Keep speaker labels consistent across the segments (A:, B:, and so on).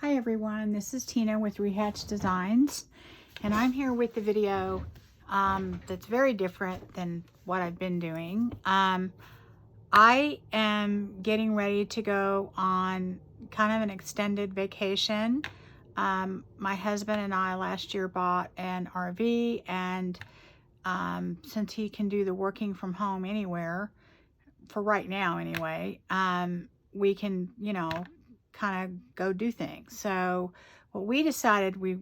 A: Hi everyone, this is Tina with Rehatch Designs, and I'm here with the video that's very different than what I've been doing. I am getting ready to go on kind of an extended vacation. My husband and I last year bought an RV, and since he can do the working from home anywhere, for right now anyway, we can, kind of go do things. So what we decided we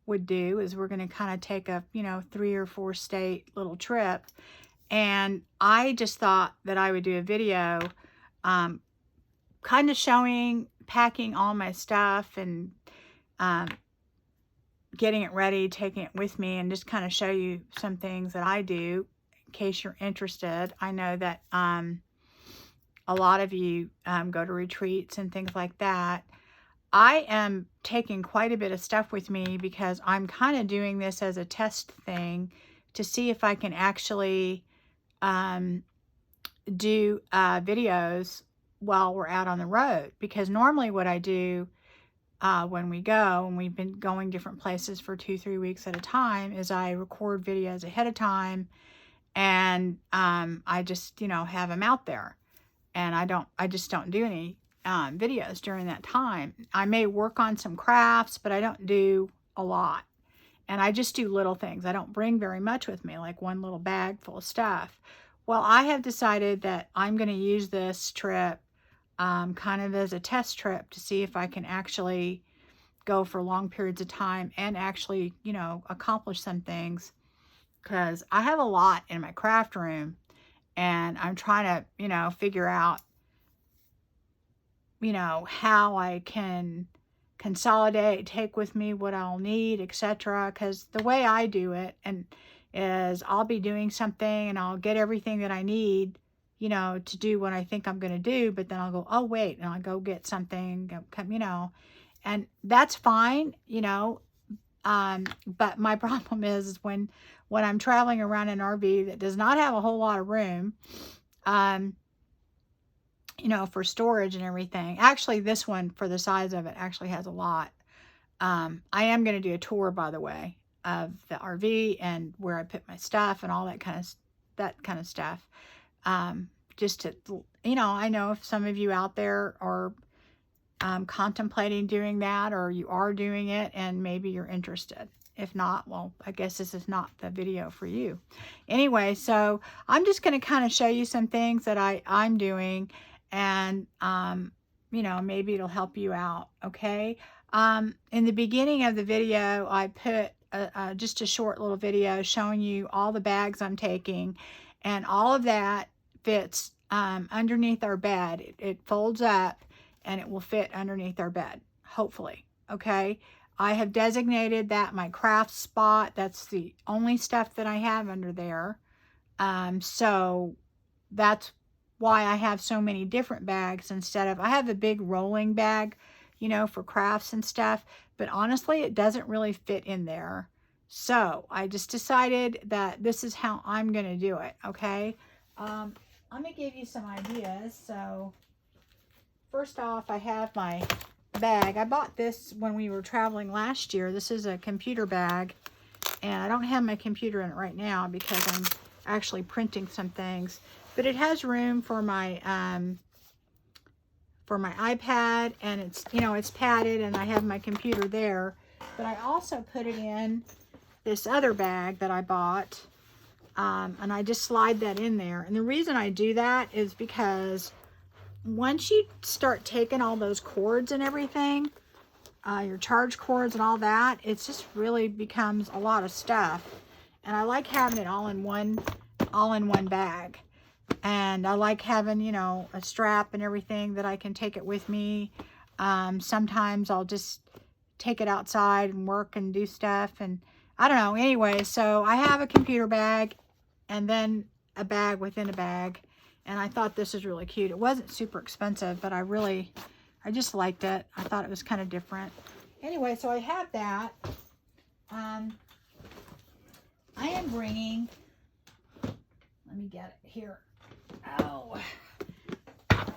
A: would do is we're going to kind of take a, 3 or 4 state little trip. And I just thought that I would do a video kind of showing, packing all my stuff and getting it ready, taking it with me, and just kind of show you some things that I do in case you're interested. I know that a lot of you go to retreats and things like that. I am taking quite a bit of stuff with me because I'm kind of doing this as a test thing to see if I can actually do videos while we're out on the road. Because normally what I do when we go, and we've been going different places for 2-3 weeks at a time, is I record videos ahead of time, and I just, have them out there. And I just don't do any videos during that time. I may work on some crafts, but I don't do a lot. And I just do little things. I don't bring very much with me, like one little bag full of stuff. Well, I have decided that I'm going to use this trip kind of as a test trip to see if I can actually go for long periods of time and actually, accomplish some things. Because I have a lot in my craft room. And I'm trying to, figure out, how I can consolidate, take with me what I'll need, etc. Because the way I do it is I'll be doing something and I'll get everything that I need, to do what I think I'm going to do. But then I'll go, oh, wait, and I'll go get something, and that's fine, but my problem is when I'm traveling around an RV that does not have a whole lot of room, for storage and everything. Actually, this one, for the size of it, actually has a lot. I am going to do a tour, by the way, of the RV and where I put my stuff and all that kind of stuff. Just to, I know if some of you out there are contemplating doing that, or you are doing it and maybe you're interested. If not, well, I guess this is not the video for you. Anyway, so I'm just going to kind of show you some things that I'm doing, and maybe it'll help you out. Okay. In the beginning of the video, I put just a short little video showing you all the bags I'm taking, and all of that fits underneath our bed. It folds up and it will fit underneath our bed, hopefully. Okay. I have designated that my craft spot. That's the only stuff that I have under there. So that's why I have so many different bags instead of, I have a big rolling bag, for crafts and stuff, but honestly, it doesn't really fit in there. So I just decided that this is how I'm going to do it. Okay. I'm going to give you some ideas. So first off, I have my bag. I bought this when we were traveling last year. This is a computer bag, and I don't have my computer in it right now because I'm actually printing some things, but it has room for my iPad, and it's padded, and I have my computer there. But I also put it in this other bag that I bought, and I just slide that in there. And the reason I do that is because once you start taking all those cords and everything, your charge cords and all that, it just really becomes a lot of stuff. And I like having it all in one bag. And I like having, a strap and everything that I can take it with me. Sometimes I'll just take it outside and work and do stuff. And I don't know. Anyway, so I have a computer bag and then a bag within a bag. And I thought this was really cute. It wasn't super expensive, but I just liked it. I thought it was kind of different. Anyway, so I have that. I am bringing, let me get it here. Oh,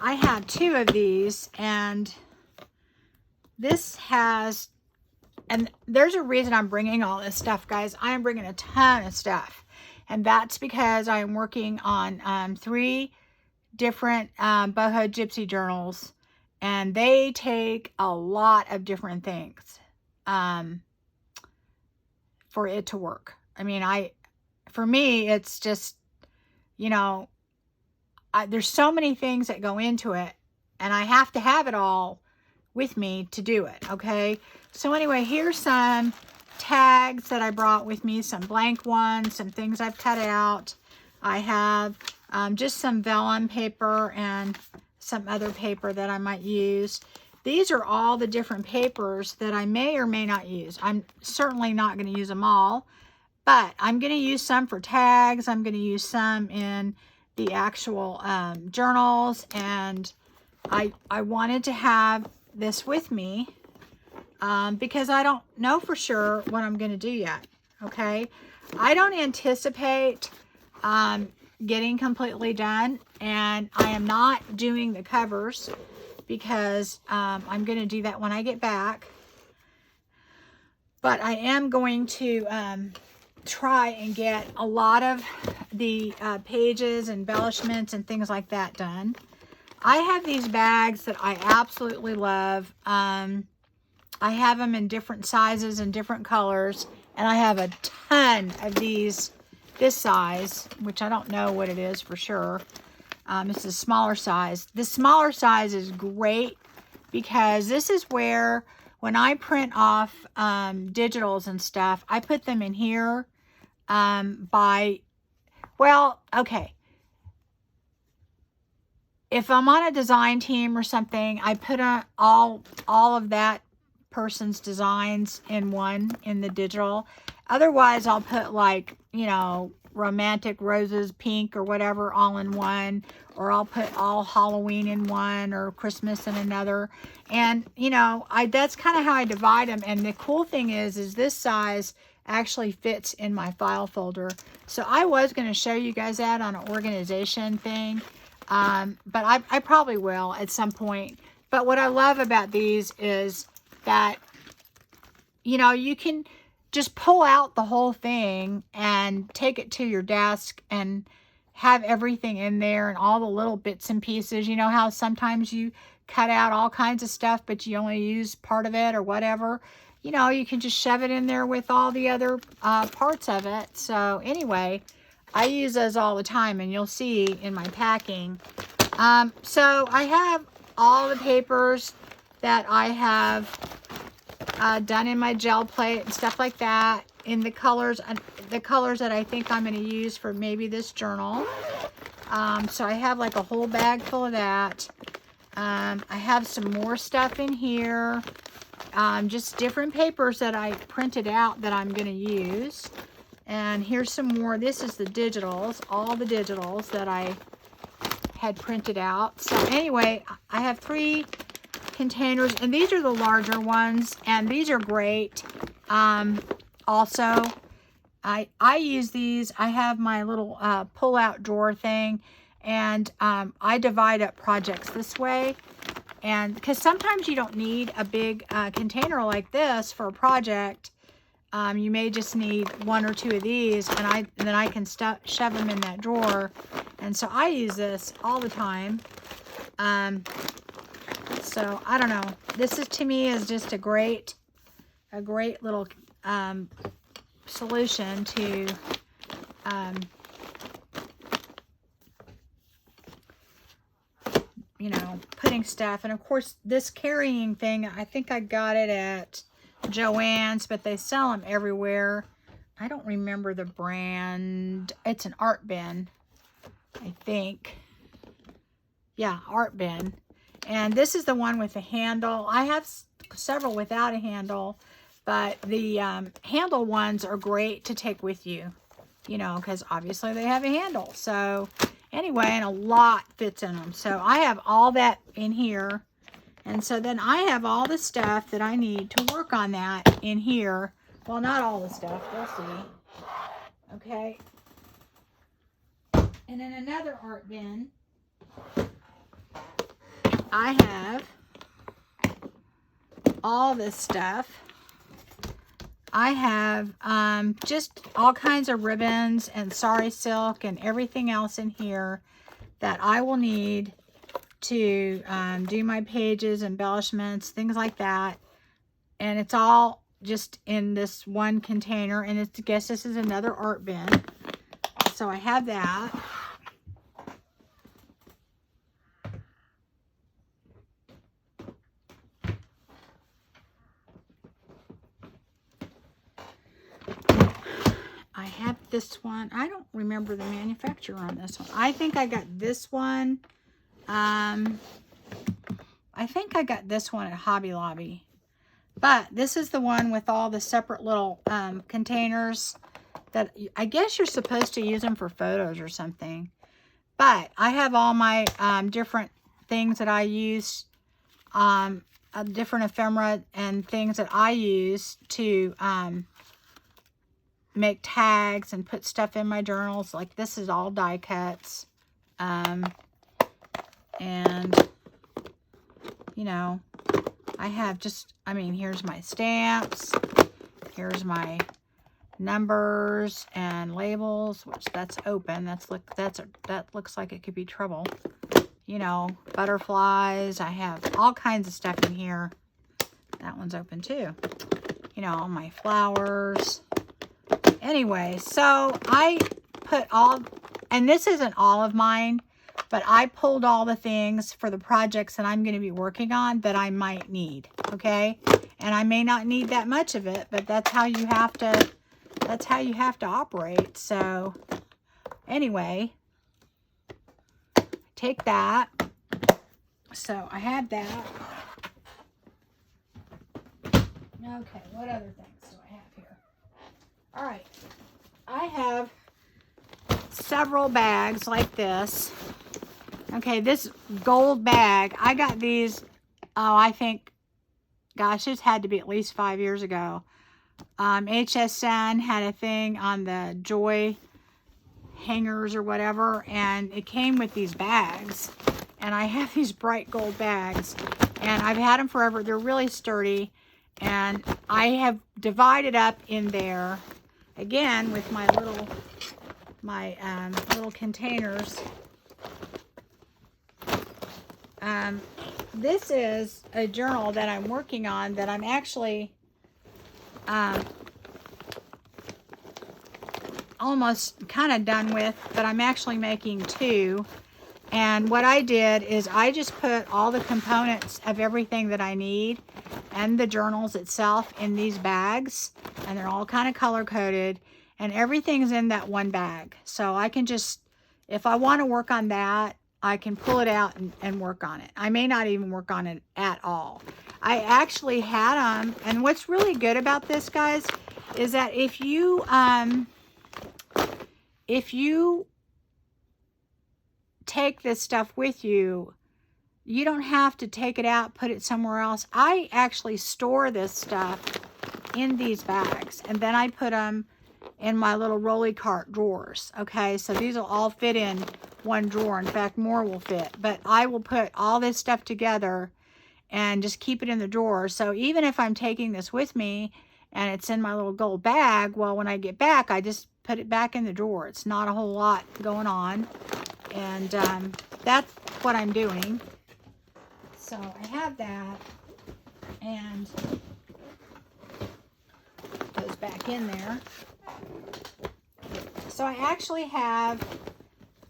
A: I have 2 of these, and this has, and there's a reason I'm bringing all this stuff, guys. I am bringing a ton of stuff. And that's because I am working on 3 different boho gypsy journals. And they take a lot of different things for it to work. I mean, for me, it's just, you know, there's so many things that go into it. And I have to have it all with me to do it, okay? So anyway, here's some tags that I brought with me, some blank ones, some things I've cut out. I have just some vellum paper and some other paper that I might use. These are all the different papers that I may or may not use. I'm certainly not going to use them all, but I'm going to use some for tags. I'm going to use some in the actual journals, and I wanted to have this with me because I don't know for sure what I'm going to do yet, okay? I don't anticipate getting completely done, and I am not doing the covers because I'm going to do that when I get back. But I am going to try and get a lot of the pages, embellishments, and things like that done. I have these bags that I absolutely love. I have them in different sizes and different colors, and I have a ton of these this size, which I don't know what it is for sure. This is a smaller size. The smaller size is great because this is where, when I print off digitals and stuff, I put them in here well, okay. If I'm on a design team or something, I put all of that person's designs in the digital. Otherwise, I'll put, like, you know, romantic roses, pink, or whatever, all in one. Or I'll put all Halloween in one, or Christmas in another. And, you know, that's kind of how I divide them. And the cool thing is this size actually fits in my file folder. So I was going to show you guys that on an organization thing. But I probably will at some point. But what I love about these is that, you know, you can just pull out the whole thing and take it to your desk and have everything in there and all the little bits and pieces. You know how sometimes you cut out all kinds of stuff, but you only use part of it or whatever. You know, you can just shove it in there with all the other parts of it. So anyway, I use those all the time, and you'll see in my packing. So I have all the papers that I have done in my gel plate and stuff like that, in the colors that I think I'm going to use for maybe this journal. So I have like a whole bag full of that. I have some more stuff in here. Just different papers that I printed out that I'm going to use. And here's some more. This is the digitals, all the digitals that I had printed out. So anyway, I have 3 containers, and these are the larger ones, and these are great. Also, I use these. I have my little pull-out drawer thing, and I divide up projects this way. And because sometimes you don't need a big container like this for a project, you may just need 1 or 2 of these, and then I can shove them in that drawer. And so I use this all the time. So I don't know. This is, to me, is just a great little solution to you know, putting stuff. And of course, this carrying thing, I think I got it at Joann's, but they sell them everywhere. I don't remember the brand. It's an Art Bin, I think. Yeah, Art Bin. And this is the one with the handle. I have several without a handle, but the handle ones are great to take with you, you know, because obviously they have a handle. So anyway, and a lot fits in them. So I have all that in here. And so then I have all the stuff that I need to work on that in here. Well, not all the stuff. We'll see. Okay. And in another Art Bin, I have all this stuff. I have just all kinds of ribbons and sari silk and everything else in here that I will need to do my pages, embellishments, things like that. And it's all just in this one container. And I guess this is another art bin. So I have that. I have this one. I don't remember the manufacturer on this one. I think I got this one. I think I got this one at Hobby Lobby. But this is the one with all the separate little containers that I guess you're supposed to use them for photos or something. But I have all my different things that I use, different ephemera and things that I use to make tags and put stuff in my journals. Like this is all die cuts. And, you know, I have just, I mean, here's my stamps. Here's my numbers and labels, which that's open. That looks like it could be trouble. You know, butterflies. I have all kinds of stuff in here. That one's open too. You know, all my flowers. Anyway, so I put all, and this isn't all of mine, but I pulled all the things for the projects that I'm going to be working on that I might need, okay? And I may not need that much of it, but that's how you have to, operate. So anyway, take that. So I have that. Okay, what other things do I have here? All right, I have several bags like this. Okay, this gold bag, I got these, oh, I think, gosh, this had to be at least 5 years ago. HSN had a thing on the Joy hangers or whatever, and it came with these bags. And I have these bright gold bags, and I've had them forever. They're really sturdy, and I have divided up in there, again, with my little containers. This is a journal that I'm working on that I'm actually almost kind of done with, but I'm actually making two. And what I did is I just put all the components of everything that I need and the journals itself in these bags, and they're all kind of color coded, and everything's in that one bag. So I can just, if I want to work on that, I can pull it out and work on it. I may not even work on it at all. I actually had them, and what's really good about this, guys, is that if you take this stuff with you, you don't have to take it out, put it somewhere else. I actually store this stuff in these bags, and then I put them in my little rolly cart drawers. Okay, so these will all fit in one drawer. In fact, more will fit, but I will put all this stuff together and just keep it in the drawer. So even if I'm taking this with me and it's in my little gold bag, well, when I get back, I just put it back in the drawer. It's not a whole lot going on. And that's what I'm doing. So I have that, and it goes back in there. So I actually have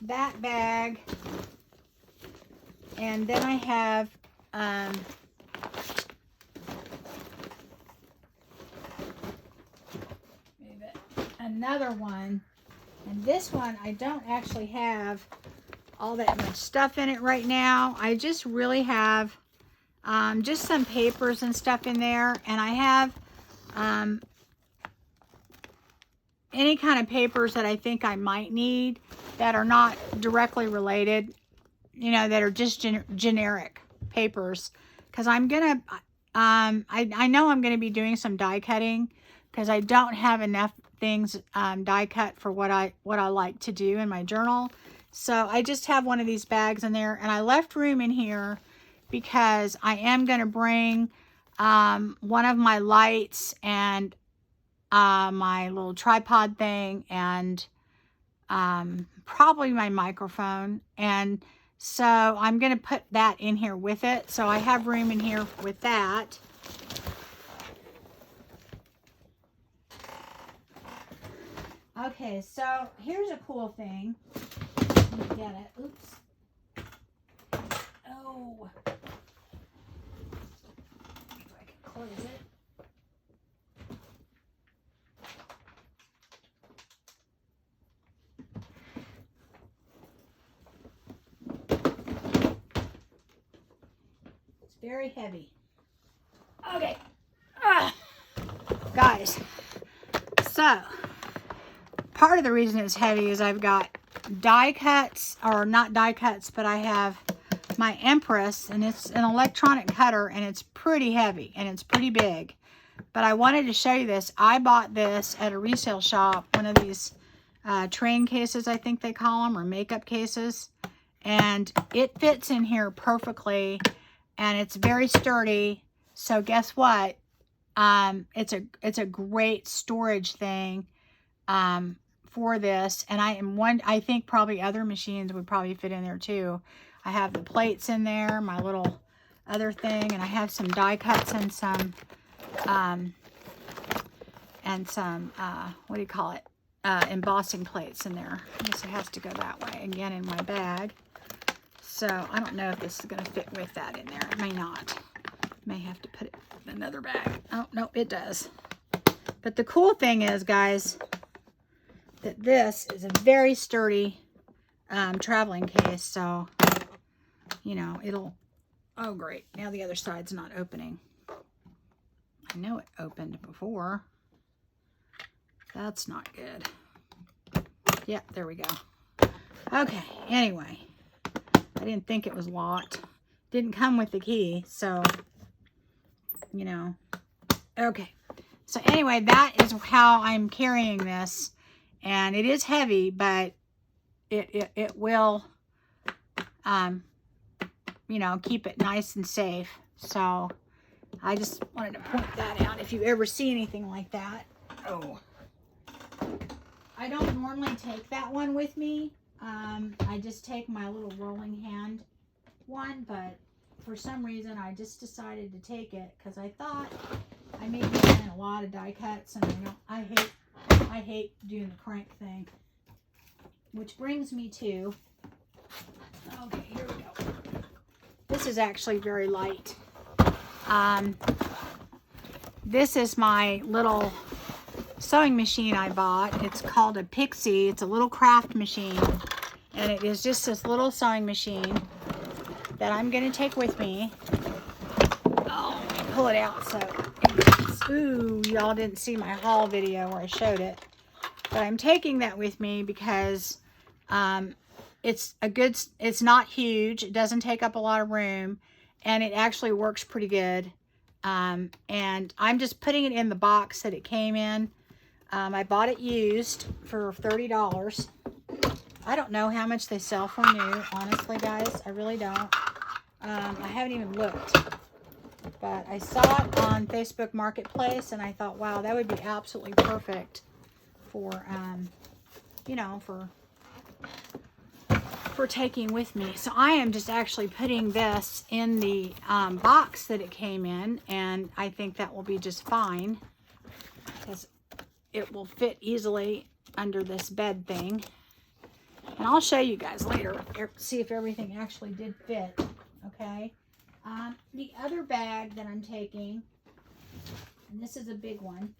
A: that bag, and then I have another one, and this one I don't actually have all that much stuff in it right now. I just really have just some papers and stuff in there, and I have any kind of papers that I think I might need that are not directly related, you know, that are just generic papers, because I'm gonna I know I'm gonna be doing some die cutting, because I don't have enough things die cut for what I like to do in my journal. So I just have one of these bags in there, and I left room in here because I am going to bring one of my lights and my little tripod thing, and probably my microphone. And so I'm going to put that in here with it. So I have room in here with that. Okay, so here's a cool thing. Let me get it. Oops. Oh. If I can close it. It's very heavy. Okay. Guys, so part of the reason it's heavy is I've got die cuts, or not die cuts, but I have my Empress, and it's an electronic cutter, and it's pretty heavy and it's pretty big. But I wanted to show you this. I bought this at a resale shop, one of these train cases, I think they call them, or makeup cases, and it fits in here perfectly, and it's very sturdy. So guess what? It's a great storage thing for this, and I think probably other machines would probably fit in there too. I have the plates in there, my little other thing, and I have some die cuts and some what do you call it, embossing plates in there. I guess it has to go that way again in my bag. So I don't know if this is going to fit with that in there. It may not. May have to put it in another bag. Oh, no, it does. But the cool thing is, guys, that this is a very sturdy traveling case. So, you know, it'll... Oh, great. Now the other side's not opening. I know it opened before. That's not good. Yeah, there we go. Okay, anyway. I didn't think it was locked. Didn't come with the key, so... You know, okay. So anyway, that is how I'm carrying this, and it is heavy, but it will, you know, keep it nice and safe. So I just wanted to point that out. If you ever see anything like that, oh, I don't normally take that one with me. I just take my little rolling hand one, but for some reason, I just decided to take it because I thought I may be doing a lot of die cuts, and I hate doing the crank thing. Which brings me to, okay, here we go. This is actually very light. This is my little sewing machine I bought. It's called a Pixie. It's a little craft machine, and it is just this little sewing machine that I'm going to take with me. Oh, let me pull it out so, ooh, y'all didn't see my haul video where I showed it. But I'm taking that with me because it's not huge. It doesn't take up a lot of room, and it actually works pretty good. And I'm just putting it in the box that it came in. I bought it used for $30. I don't know how much they sell for new, honestly, guys. I really don't. I haven't even looked. But I saw it on Facebook Marketplace, and I thought, wow, that would be absolutely perfect for, you know, for taking with me. So I am just actually putting this in the box that it came in, and I think that will be just fine because it will fit easily under this bed thing. And I'll show you guys later, see if everything actually did fit, okay? The other bag that I'm taking, and this is a big one.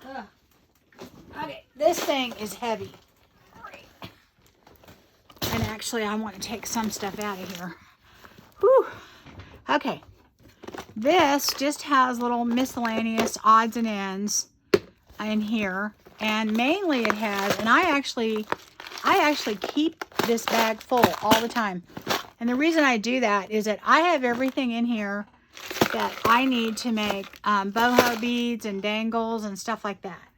A: Ugh. Okay, this thing is heavy. Right. And actually, I want to take some stuff out of here. Whew. Okay. This just has little miscellaneous odds and ends in here. And mainly it has, and I actually keep this bag full all the time. And the reason I do that is that I have everything in here that I need to make boho beads and dangles and stuff like that.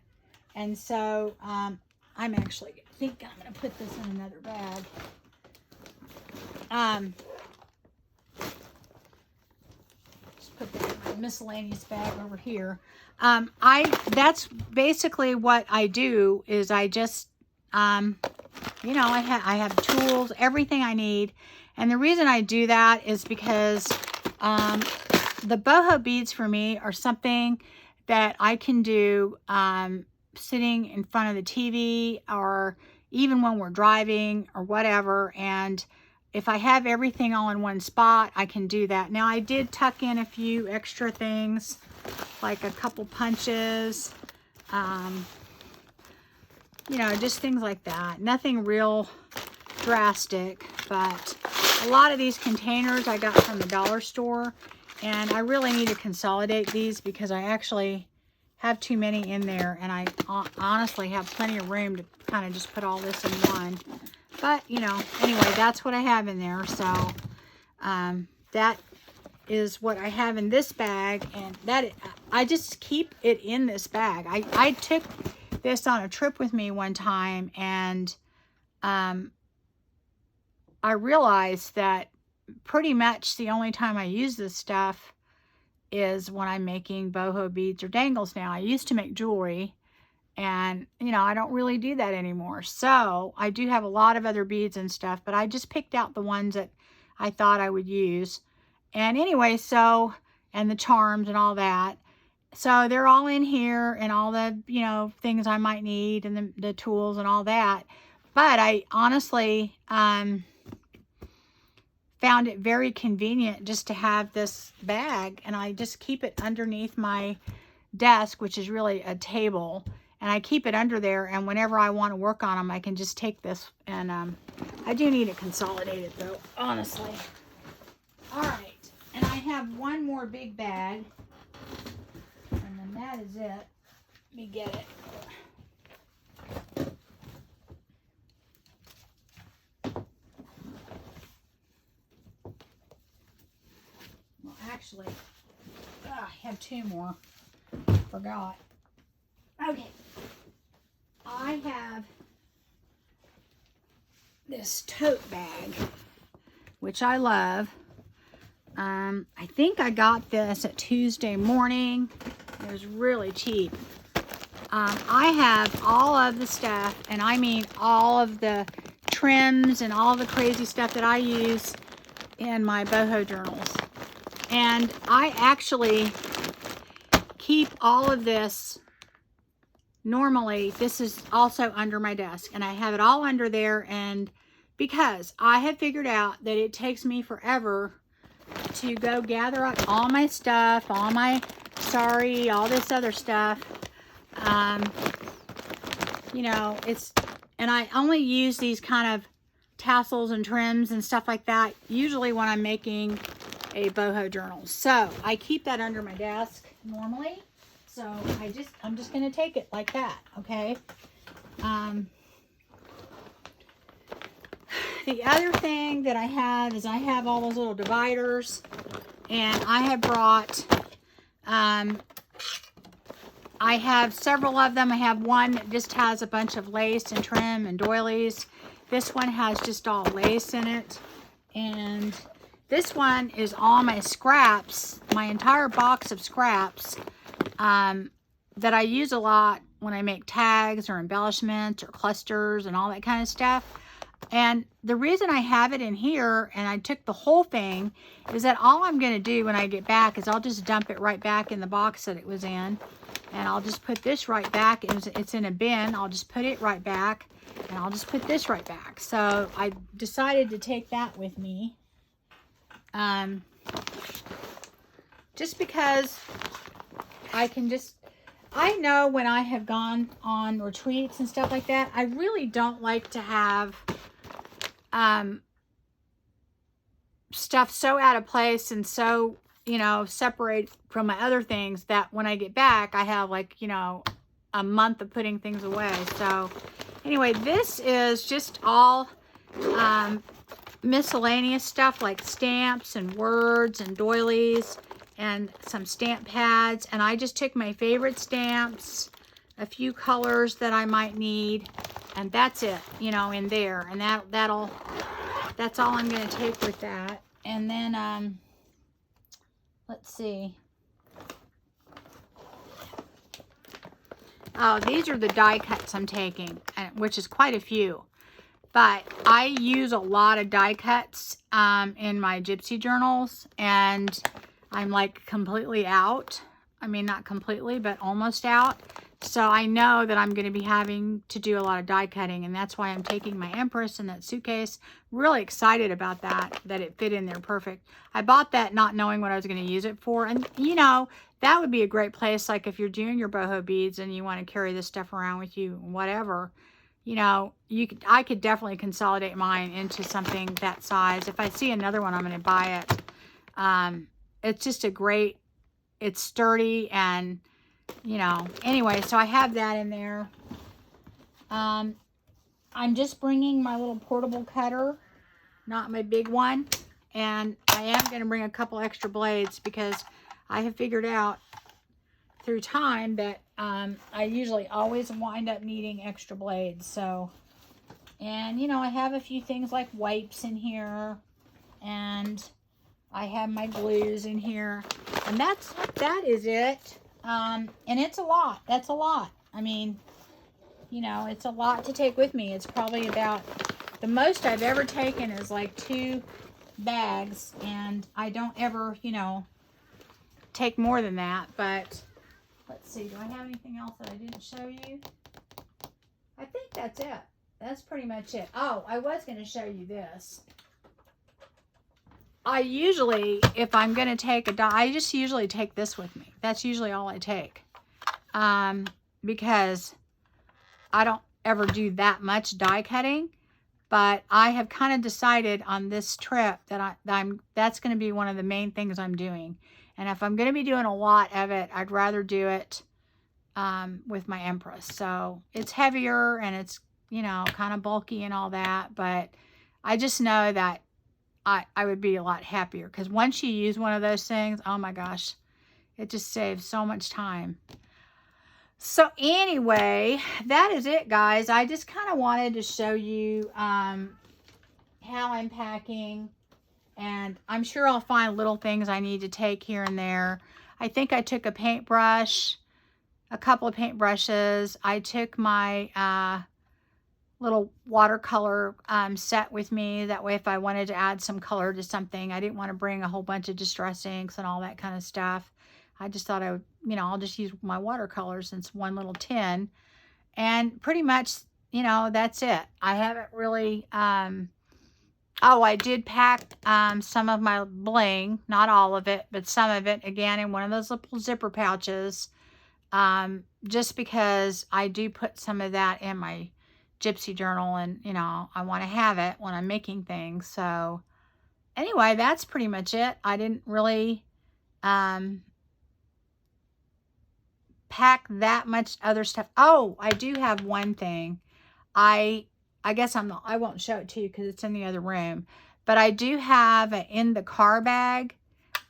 A: And so I'm actually think I'm going to put this in another bag. put that in my miscellaneous bag over here. That's basically what I do is I just, you know, I have tools, everything I need. And the reason I do that is because the boho beads for me are something that I can do sitting in front of the TV or even when we're driving or whatever. And if I have everything all in one spot, I can do that. Now, I did tuck in a few extra things, like a couple punches, you know, just things like that. Nothing real drastic, but a lot of these containers I got from the dollar store, and I really need to consolidate these because I actually have too many in there, and I honestly have plenty of room to kind of just put all this in one. But, you know, anyway, that's what I have in there. So, that is what I have in this bag. And that, I just keep it in this bag. I took this on a trip with me one time. And, I realized that pretty much the only time I use this stuff is when I'm making boho beads or dangles now. I used to make jewelry. And, you know, I don't really do that anymore. So, I do have a lot of other beads and stuff, but I just picked out the ones that I thought I would use. And anyway, so, and the charms and all that. So, they're all in here and all the, you know, things I might need and the tools and all that. But I honestly found it very convenient just to have this bag. And I just keep it underneath my desk, which is really a table. And I keep it under there, and whenever I want to work on them, I can just take this. And I do need to consolidate it, though, honestly. All right, and I have one more big bag, and then that is it. Let me get it. Well, actually, I have two more. Forgot. Okay, I have this tote bag, which I love. I think I got this at Tuesday Morning. It was really cheap. I have all of the stuff, and I mean all of the trims and all the crazy stuff that I use in my boho journals. And I actually keep all of this. Normally, this is also under my desk, and I have it all under there, and because I have figured out that it takes me forever to go gather up all my stuff, all my sari, all this other stuff, you know, and I only use these kind of tassels and trims and stuff like that, usually when I'm making a boho journal. So, I keep that under my desk normally. So I'm just going to take it like that, okay? The other thing that I have is I have all those little dividers, and I have brought, I have several of them. I have one that just has a bunch of lace and trim and doilies. This one has just all lace in it, and this one is all my scraps, my entire box of scraps, that I use a lot when I make tags or embellishments or clusters and all that kind of stuff. And the reason I have it in here, and I took the whole thing, is that all I'm going to do when I get back is I'll just dump it right back in the box that it was in. And I'll just put this right back. It's in a bin. I'll just put it right back, and I'll just put this right back. So I decided to take that with me. Just because I know when I have gone on retreats and stuff like that, I really don't like to have stuff so out of place and so, you know, separate from my other things that when I get back, I have like, you know, a month of putting things away. So anyway, this is just all miscellaneous stuff like stamps and words and doilies and some stamp pads. And I just took my favorite stamps, a few colors that I might need, and that's it, you know, in there. And that's all I'm going to take with that. And then, let's see. Oh, these are the die cuts I'm taking, which is quite a few. But I use a lot of die cuts in my Gypsy journals, and I'm like completely out. I mean, not completely, but almost out. So I know that I'm going to be having to do a lot of die cutting, and that's why I'm taking my Empress in that suitcase. Really excited about that it fit in there perfect. I bought that not knowing what I was going to use it for, and you know, that would be a great place, like if you're doing your boho beads and you want to carry this stuff around with you, whatever. You know, I could definitely consolidate mine into something that size. If I see another one, I'm going to buy it. It's just a great, it's sturdy, and, you know, anyway, so I have that in there. I'm just bringing my little portable cutter, not my big one. And I am going to bring a couple extra blades because I have figured out through time that I usually always wind up needing extra blades. So, and you know, I have a few things like wipes in here, and I have my glues in here, and that is it. And it's a lot. That's a lot. I mean, you know, it's a lot to take with me. It's probably about, the most I've ever taken is like 2 bags, and I don't ever, you know, take more than that. But let's see, do I have anything else that I didn't show you? I think that's it. That's pretty much it. Oh, I was going to show you this. I usually, if I'm going to take a die, I just usually take this with me. That's usually all I take. Because I don't ever do that much die cutting. But I have kind of decided on this trip that that's going to be one of the main things I'm doing. And if I'm going to be doing a lot of it, I'd rather do it with my Empress. So it's heavier and it's, you know, kind of bulky and all that. But I just know that I would be a lot happier. Because once you use one of those things, oh my gosh, it just saves so much time. So anyway, that is it, guys. I just kind of wanted to show you how I'm packing. And I'm sure I'll find little things I need to take here and there. I think I took a paintbrush, a couple of paintbrushes. I took my little watercolor set with me. That way if I wanted to add some color to something, I didn't want to bring a whole bunch of distress inks and all that kind of stuff. I just thought I would, you know, I'll just use my watercolors in one little tin. And pretty much, you know, that's it. I haven't really... oh, I did pack some of my bling, not all of it, but some of it, again, in one of those little zipper pouches, just because I do put some of that in my Gypsy journal, and, you know, I want to have it when I'm making things. So, anyway, that's pretty much it. I didn't really pack that much other stuff. Oh, I do have one thing. I guess I won't show it to you because it's in the other room. But I do have an in the car bag.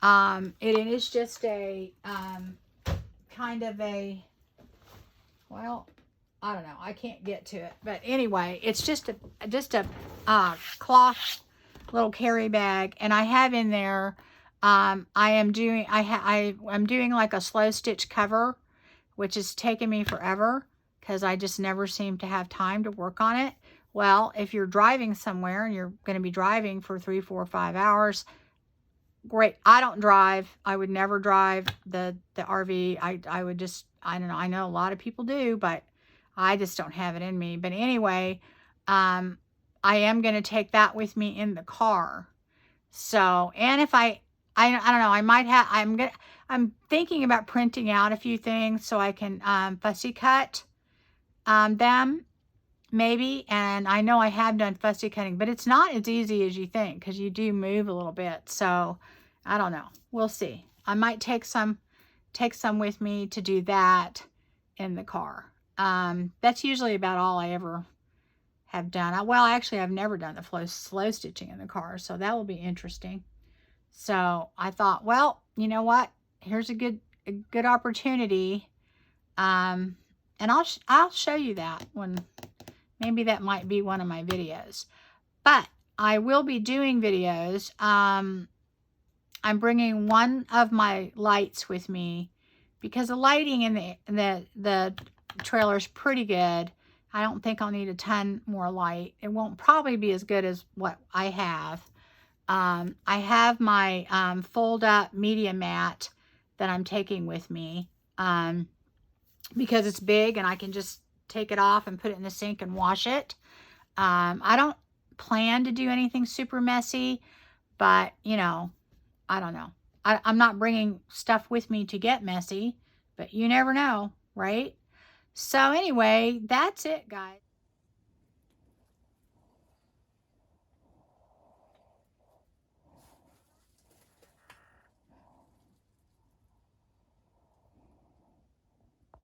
A: It is just a kind of a, well, I don't know. I can't get to it. But anyway, it's just a cloth little carry bag. And I have in there, I'm doing like a slow stitch cover, which has taken me forever because I just never seem to have time to work on it. Well, if you're driving somewhere and you're going to be driving for 3, 4, 5 hours, great. I don't drive. I would never drive the RV. I would just, I don't know. I know a lot of people do, but I just don't have it in me. But anyway, I am going to take that with me in the car. So, and if I don't know, I might have, I'm thinking about printing out a few things so I can fussy cut them. Maybe, and I know I have done fussy cutting, but it's not as easy as you think because you do move a little bit. So, I don't know. We'll see. I might take some with me to do that in the car. That's usually about all I ever have done. Well, actually, I've never done the slow stitching in the car, so that will be interesting. So, I thought, well, you know what? Here's a good opportunity, and I'll show you that when. Maybe that might be one of my videos. But I will be doing videos I'm bringing one of my lights with me because the lighting in the trailer is pretty good. I don't think I'll need a ton more light. It won't probably be as good as what I have. I have my fold up media mat that I'm taking with me because it's big and I can just take it off and put it in the sink and wash it. I don't plan to do anything super messy, but you know, I don't know. I'm not bringing stuff with me to get messy, but you never know, right? So anyway, that's it, guys.